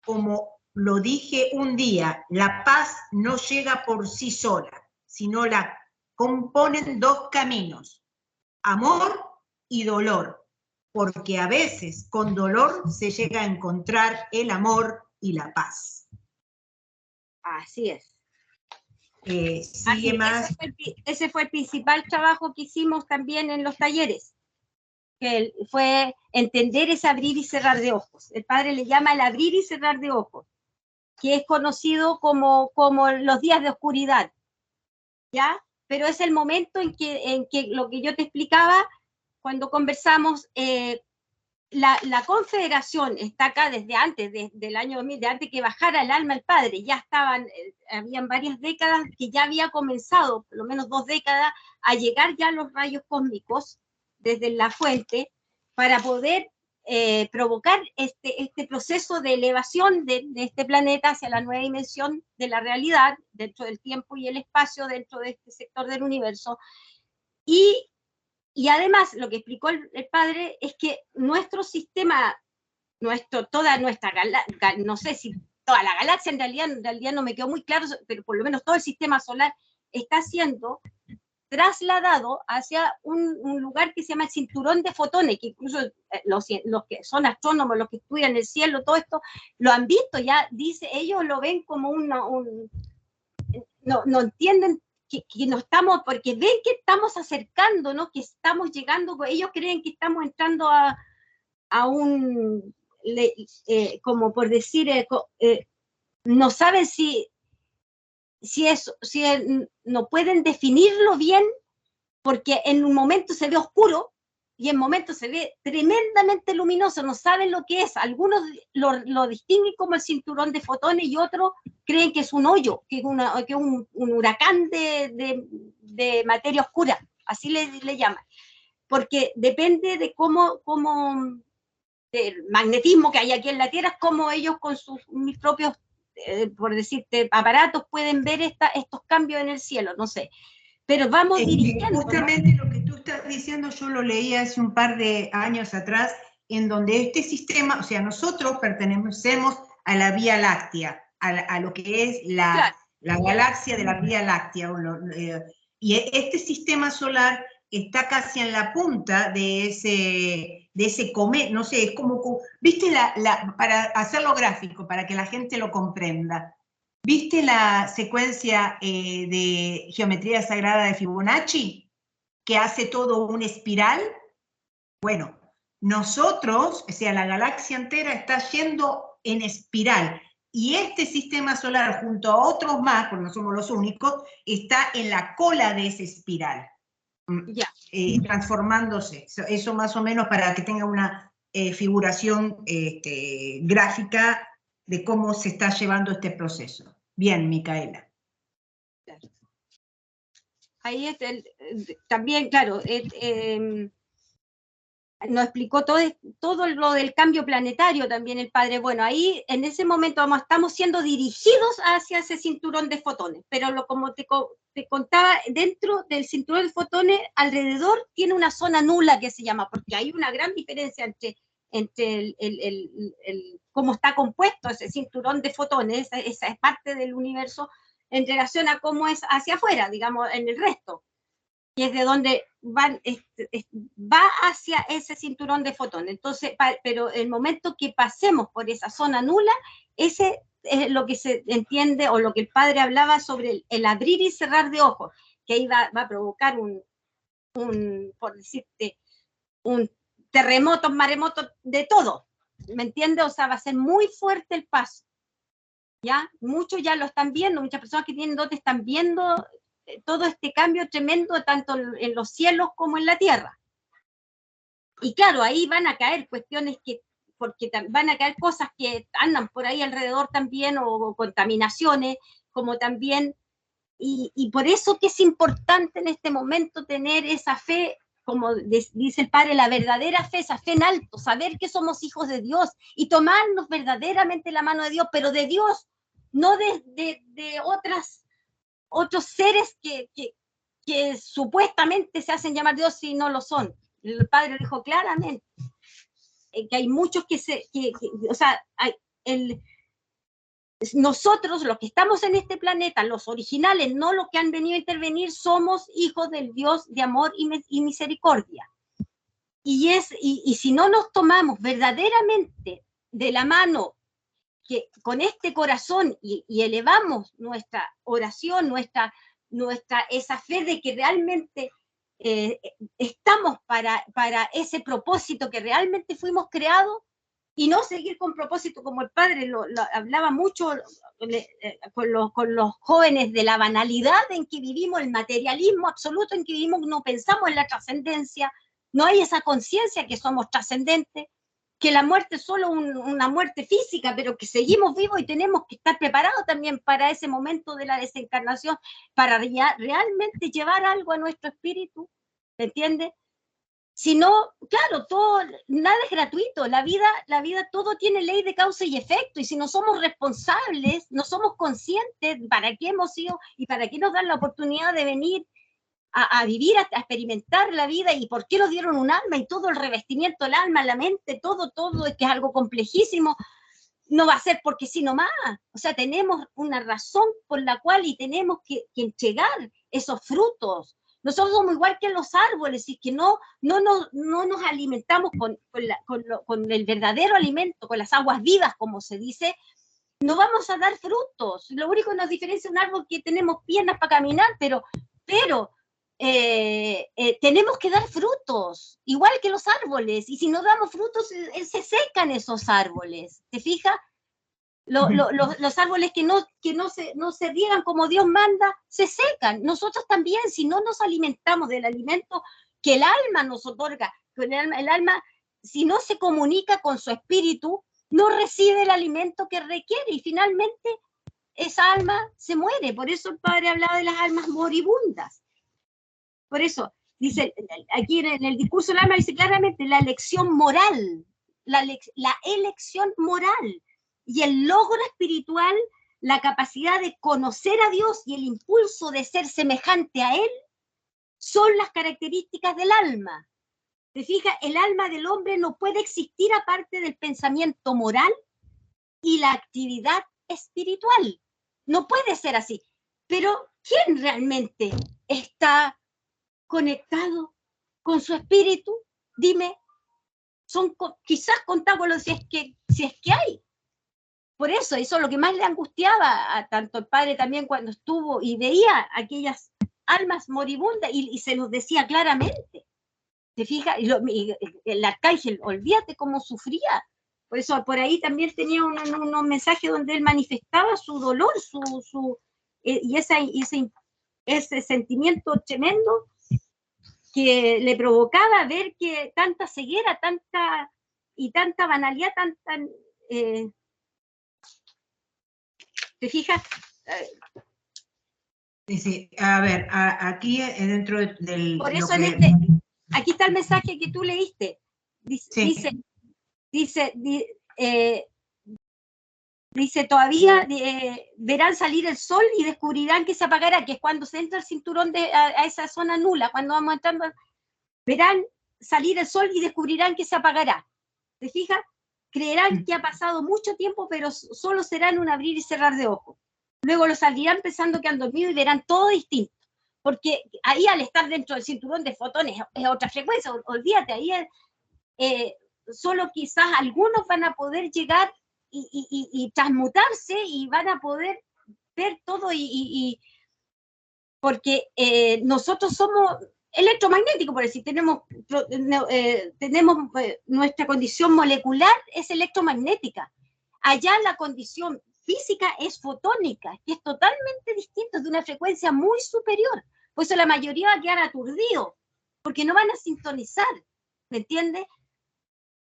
como lo dije un día, la paz no llega por sí sola, sino la componen dos caminos, amor y dolor, porque a veces con dolor se llega a encontrar el amor y la paz. Así es. Sigue más. Ese fue el principal trabajo que hicimos también en los talleres, que fue entender ese abrir y cerrar de ojos. El padre le llama el abrir y cerrar de ojos, que es conocido como los días de oscuridad, ¿ya? Pero es el momento en que lo que yo te explicaba cuando conversamos, la Confederación está acá desde antes, desde el año 2000, de antes que bajara el alma al Padre, ya habían varias décadas que ya había comenzado, por lo menos 2 décadas, a llegar ya los rayos cósmicos desde la fuente para poder provocar este proceso de elevación de este planeta hacia la nueva dimensión de la realidad, dentro del tiempo y el espacio, dentro de este sector del universo. Y además, lo que explicó el padre es que nuestro sistema, toda nuestra galaxia, no sé si toda la galaxia en realidad no me quedó muy claro, pero por lo menos todo el sistema solar está siendo trasladado hacia un lugar que se llama el cinturón de fotones, que incluso los que son astrónomos, los que estudian el cielo, todo esto, lo han visto, ya dice, ellos lo ven como no entienden que no estamos, porque ven que estamos acercándonos, que estamos llegando, ellos creen que estamos entrando a un, como por decir, no saben si no pueden definirlo bien, porque en un momento se ve oscuro y en momentos se ve tremendamente luminoso, no saben lo que es. Algunos lo distinguen como el cinturón de fotones y otros creen que es un hoyo, que es un huracán de materia oscura, así le llaman. Porque depende de cómo del magnetismo que hay aquí en la Tierra, cómo ellos con mis propios, por decirte, aparatos pueden ver estos cambios en el cielo, no sé. Pero vamos dirigiendo. Justamente, ¿no? Lo que tú estás diciendo, yo lo leí hace un par de años atrás, en donde este sistema, o sea, nosotros pertenecemos a la Vía Láctea, a lo que es la galaxia de la Vía Láctea, y este sistema solar está casi en la punta de ese cometa, no sé, es como, ¿viste? Para hacerlo gráfico, para que la gente lo comprenda. ¿Viste la secuencia de geometría sagrada de Fibonacci? Que hace todo una espiral. Bueno, nosotros, o sea, la galaxia entera está yendo en espiral. Y este sistema solar, junto a otros más, porque no somos los únicos, está en la cola de esa espiral. Transformándose. Eso más o menos para que tenga una figuración gráfica de cómo se está llevando este proceso. Bien, Micaela. Ahí también, claro, nos explicó todo lo del cambio planetario también el padre. Bueno, ahí en ese momento estamos siendo dirigidos hacia ese cinturón de fotones, pero como te contaba, dentro del cinturón de fotones, alrededor tiene una zona nula que se llama, porque hay una gran diferencia entre cómo está compuesto ese cinturón de fotones, esa es parte del universo, en relación a cómo es hacia afuera, digamos, en el resto, y es de donde va hacia ese cinturón de fotones. Entonces, pero el momento que pasemos por esa zona nula, ese es lo que se entiende, o lo que el padre hablaba sobre el abrir y cerrar de ojos, que ahí va a provocar por decirte, un terremoto, maremoto, de todo, ¿me entiendes? O sea, va a ser muy fuerte el paso, ¿ya? Muchos ya lo están viendo, muchas personas que tienen dotes están viendo todo este cambio tremendo, tanto en los cielos como en la tierra. Y claro, ahí van a caer cuestiones porque van a caer cosas que andan por ahí alrededor también, o contaminaciones, como también, y por eso que es importante en este momento tener esa fe, como dice el padre, la verdadera fe, esa fe en alto, saber que somos hijos de Dios y tomarnos verdaderamente la mano de Dios, pero de Dios, no de otros seres que supuestamente se hacen llamar Dios y no lo son. El padre dijo claramente que hay muchos o sea, nosotros, los que estamos en este planeta, los originales, no los que han venido a intervenir, somos hijos del Dios de amor y misericordia. Y si no nos tomamos verdaderamente de la mano, que con este corazón y elevamos nuestra oración, esa fe de que realmente estamos para ese propósito que realmente fuimos creados, y no seguir con propósito, como el padre lo hablaba mucho con los jóvenes, de la banalidad en que vivimos, el materialismo absoluto en que vivimos, no pensamos en la trascendencia, no hay esa conciencia que somos trascendentes, que la muerte es solo una muerte física, pero que seguimos vivos y tenemos que estar preparados también para ese momento de la desencarnación, para realmente llevar algo a nuestro espíritu, ¿me entiendes? Si no, claro, nada es gratuito, la vida todo tiene ley de causa y efecto, y si no somos responsables, no somos conscientes para qué hemos sido y para qué nos dan la oportunidad de venir a vivir, a experimentar la vida, y por qué nos dieron un alma y todo el revestimiento del alma, la mente, todo, es que es algo complejísimo, no va a ser porque sí nomás. O sea, tenemos una razón por la cual y tenemos que entregar esos frutos, Nosotros somos igual que los árboles, y que no nos alimentamos con el verdadero alimento, con las aguas vivas, como se dice, no vamos a dar frutos. Lo único que nos diferencia un árbol es que tenemos piernas para caminar, pero tenemos que dar frutos, igual que los árboles, y si no damos frutos, se secan esos árboles, ¿te fijas? Los árboles que no se riegan como Dios manda, se secan. Nosotros también, si no nos alimentamos del alimento que el alma nos otorga, el alma, si no se comunica con su espíritu, no recibe el alimento que requiere, y finalmente esa alma se muere. Por eso el Padre hablaba de las almas moribundas. Por eso, dice, aquí en el discurso del alma dice claramente la elección moral, la elección moral y el logro espiritual, la capacidad de conocer a Dios y el impulso de ser semejante a Él, son las características del alma. ¿Te fijas? El alma del hombre no puede existir aparte del pensamiento moral y la actividad espiritual. No puede ser así. Pero ¿quién realmente está conectado con su espíritu? Dime, son quizás contámoslo si es que hay. Por eso es lo que más le angustiaba a tanto el padre también cuando estuvo y veía aquellas almas moribundas, y se nos decía claramente. ¿Te fijas? Y el arcángel, olvídate cómo sufría. Por eso, por ahí también tenía unos mensajes donde él manifestaba su dolor, y ese sentimiento tremendo que le provocaba ver que tanta ceguera, tanta banalidad, ¿te fijas? Sí, a ver, aquí dentro del... Por eso aquí está el mensaje que tú leíste. Dice, todavía verán salir el sol y descubrirán que se apagará, que es cuando se entra el cinturón a esa zona nula, cuando vamos entrando, verán salir el sol y descubrirán que se apagará. ¿Te fijas? Creerán que ha pasado mucho tiempo, pero solo serán un abrir y cerrar de ojos. Luego los abrirán pensando que han dormido y verán todo distinto. Porque ahí, al estar dentro del cinturón de fotones, es otra frecuencia, olvídate, ahí solo quizás algunos van a poder llegar y transmutarse, y van a poder ver todo, porque nosotros somos electromagnéticos, por decir, tenemos nuestra condición molecular es electromagnética. Allá la condición física es fotónica, que es totalmente distinta, es de una frecuencia muy superior. Por eso la mayoría va a quedar aturdido, porque no van a sintonizar, ¿me entiendes?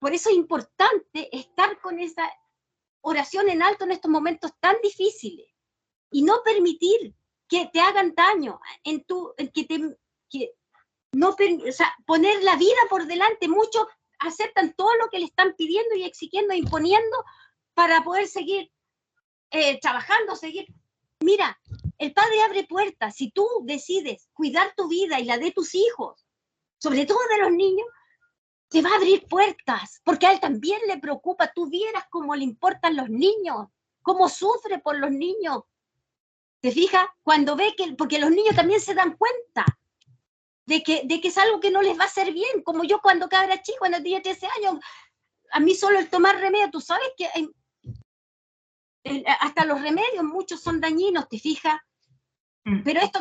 Por eso es importante estar con esa oración en alto en estos momentos tan difíciles, y no permitir que te hagan daño, o sea, poner la vida por delante. Muchos aceptan todo lo que le están pidiendo y exigiendo, imponiendo, para poder seguir trabajando, seguir. Mira, el Padre abre puertas. Si tú decides cuidar tu vida y la de tus hijos, sobre todo de los niños, te va a abrir puertas, porque a él también le preocupa. Tú vieras cómo le importan los niños, cómo sufre por los niños. ¿Te fijas? Cuando ve porque los niños también se dan cuenta de que es algo que no les va a hacer bien, como yo cuando era chico, cuando tenía 13 años, a mí solo el tomar remedio, tú sabes que hasta los remedios muchos son dañinos, ¿te fijas? Pero esto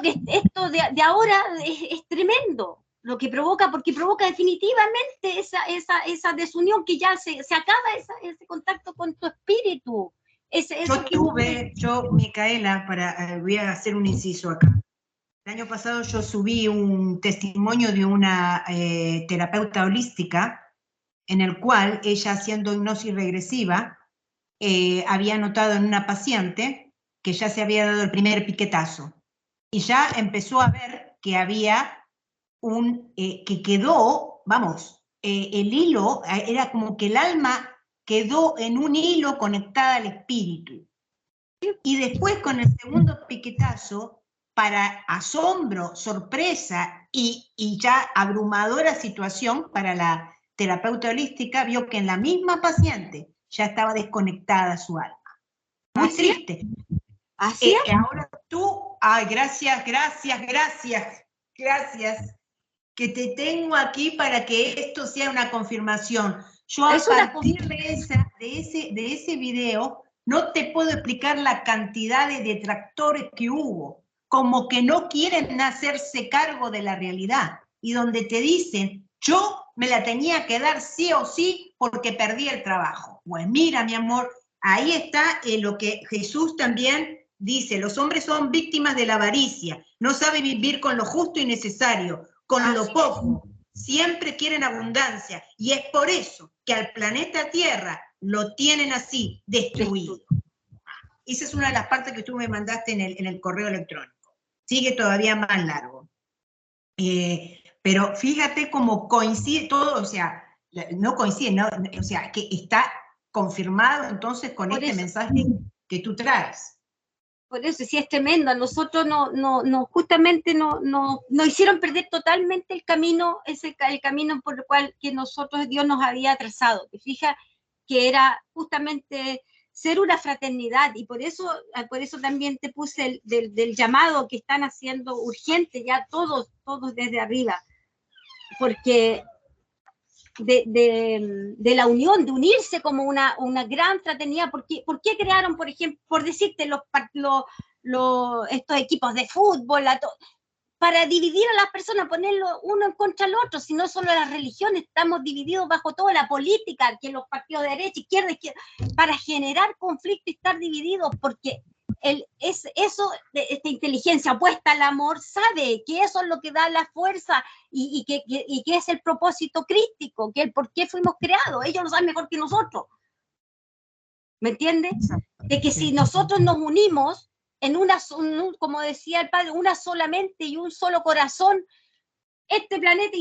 de ahora es tremendo, lo que provoca, porque provoca definitivamente esa desunión, que ya se acaba ese contacto con tu espíritu. Yo, Micaela, voy a hacer un inciso acá. El año pasado yo subí un testimonio de una terapeuta holística, en el cual ella, haciendo hipnosis regresiva, había notado en una paciente que ya se había dado el primer piquetazo, y ya empezó a ver que había que quedó, el hilo, era como que el alma quedó en un hilo conectada al espíritu. Y después, con el segundo piquetazo, para asombro, sorpresa y ya abrumadora situación para la terapeuta holística, vio que en la misma paciente ya estaba desconectada su alma. Muy triste. ¿Así? Ahora tú, ay, gracias. Gracias. Que te tengo aquí para que esto sea una confirmación. Yo a partir de ese video no te puedo explicar la cantidad de detractores que hubo, como que no quieren hacerse cargo de la realidad y donde te dicen, yo me la tenía que dar sí o sí porque perdí el trabajo. Pues mira, mi amor, ahí está lo que Jesús también dice, los hombres son víctimas de la avaricia, no saben vivir con lo justo y necesario, con lo poco, siempre quieren abundancia, y es por eso que al planeta Tierra lo tienen así, destruido. Esa es una de las partes que tú me mandaste en el correo electrónico. Sigue todavía más largo. Pero fíjate cómo coincide todo, o sea, no coincide, no, o sea, que está confirmado entonces con este mensaje que tú traes. Por eso, sí, es tremendo. A nosotros justamente nos hicieron perder totalmente el camino por el cual que Dios nos había trazado. Te fijas que era justamente ser una fraternidad, y por eso también te puse del llamado que están haciendo urgente ya todos desde arriba, porque de la unión, de unirse como una gran fraternidad. ¿Por qué crearon, por ejemplo, por decirte, estos equipos de fútbol, para dividir a las personas, ponerlo uno en contra del otro? Si no solo las religiones, estamos divididos bajo toda la política, que los partidos de derecha, izquierda, para generar conflicto y estar divididos, porque esta inteligencia opuesta al amor sabe que eso es lo que da la fuerza y que es el propósito crístico, que el por qué fuimos creados. Ellos lo saben mejor que nosotros. ¿Me entiendes? De que si nosotros nos unimos en como decía el padre, una sola mente y un solo corazón, este planeta